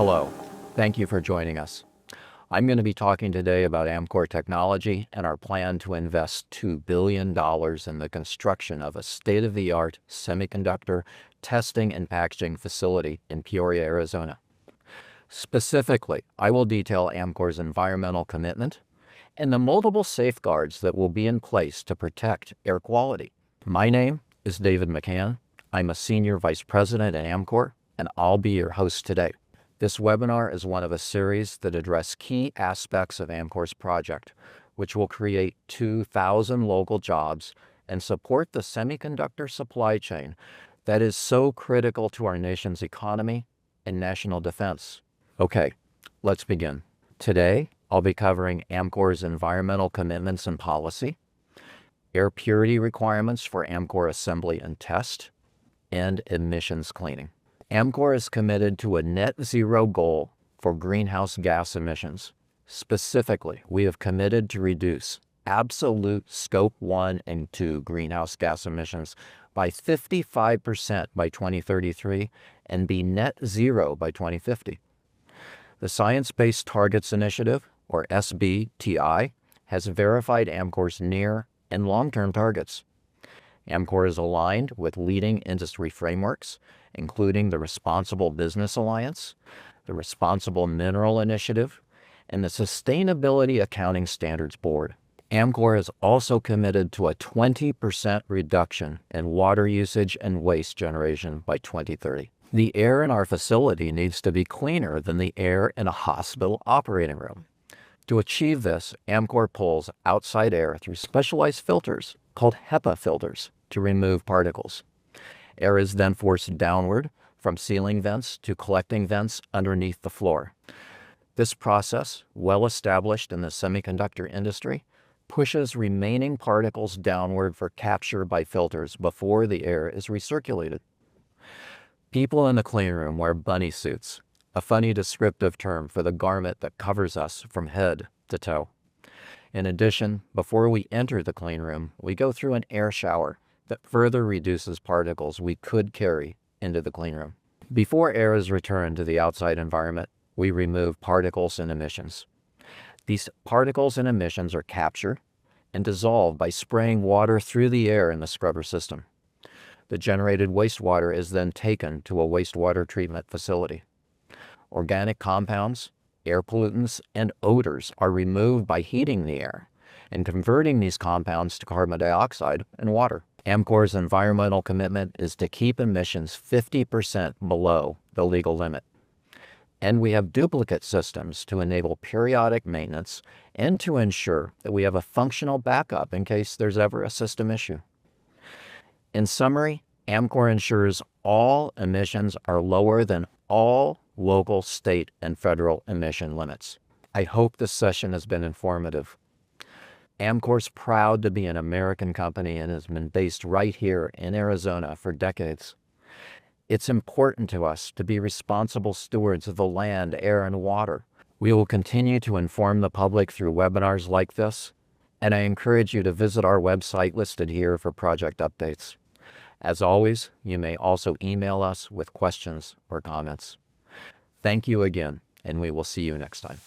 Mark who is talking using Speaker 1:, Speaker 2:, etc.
Speaker 1: Hello, thank you for joining us. I'm going to be talking today about Amkor technology and our plan to invest $2 billion in the construction of a state-of-the-art semiconductor testing and packaging facility in Peoria, Arizona. Specifically, I will detail Amkor's environmental commitment and the multiple safeguards that will be in place to protect air quality. My name is David McCann. I'm a Senior Vice President at Amkor, and I'll be your host today. This webinar is one of a series that address key aspects of Amkor's project, which will create 2,000 local jobs and support the semiconductor supply chain that is so critical to our nation's economy and national defense. Okay, let's begin. Today, I'll be covering Amkor's environmental commitments and policy, air purity requirements for Amkor assembly and test, and emissions cleaning. Amkor is committed to a net zero goal for greenhouse gas emissions. Specifically, we have committed to reduce absolute Scope 1 and 2 greenhouse gas emissions by 55% by 2033 and be net zero by 2050. The Science Based Targets Initiative, or SBTI, has verified Amkor's near and long-term targets. Amkor is aligned with leading industry frameworks, including the Responsible Business Alliance, the Responsible Mineral Initiative, and the Sustainability Accounting Standards Board. Amkor is also committed to a 20% reduction in water usage and waste generation by 2030. The air in our facility needs to be cleaner than the air in a hospital operating room. To achieve this, Amkor pulls outside air through specialized filters called HEPA filters to remove particles. Air is then forced downward from ceiling vents to collecting vents underneath the floor. This process, well established in the semiconductor industry, pushes remaining particles downward for capture by filters before the air is recirculated. People in the clean room wear bunny suits, a funny descriptive term for the garment that covers us from head to toe. In addition, before we enter the clean room, we go through an air shower that further reduces particles we could carry into the clean room. Before air is returned to the outside environment, we remove particles and emissions. These particles and emissions are captured and dissolved by spraying water through the air in the scrubber system. The generated wastewater is then taken to a wastewater treatment facility. Organic compounds, air pollutants, and odors are removed by heating the air and converting these compounds to carbon dioxide and water. Amkor's environmental commitment is to keep emissions 50% below the legal limit. And we have duplicate systems to enable periodic maintenance and to ensure that we have a functional backup in case there's ever a system issue. In summary, Amkor ensures all emissions are lower than all local, state, and federal emission limits. I hope this session has been informative. Amkor's proud to be an American company and has been based right here in Arizona for decades. It's important to us to be responsible stewards of the land, air, and water. We will continue to inform the public through webinars like this, and I encourage you to visit our website listed here for project updates. As always, you may also email us with questions or comments. Thank you again, and we will see you next time.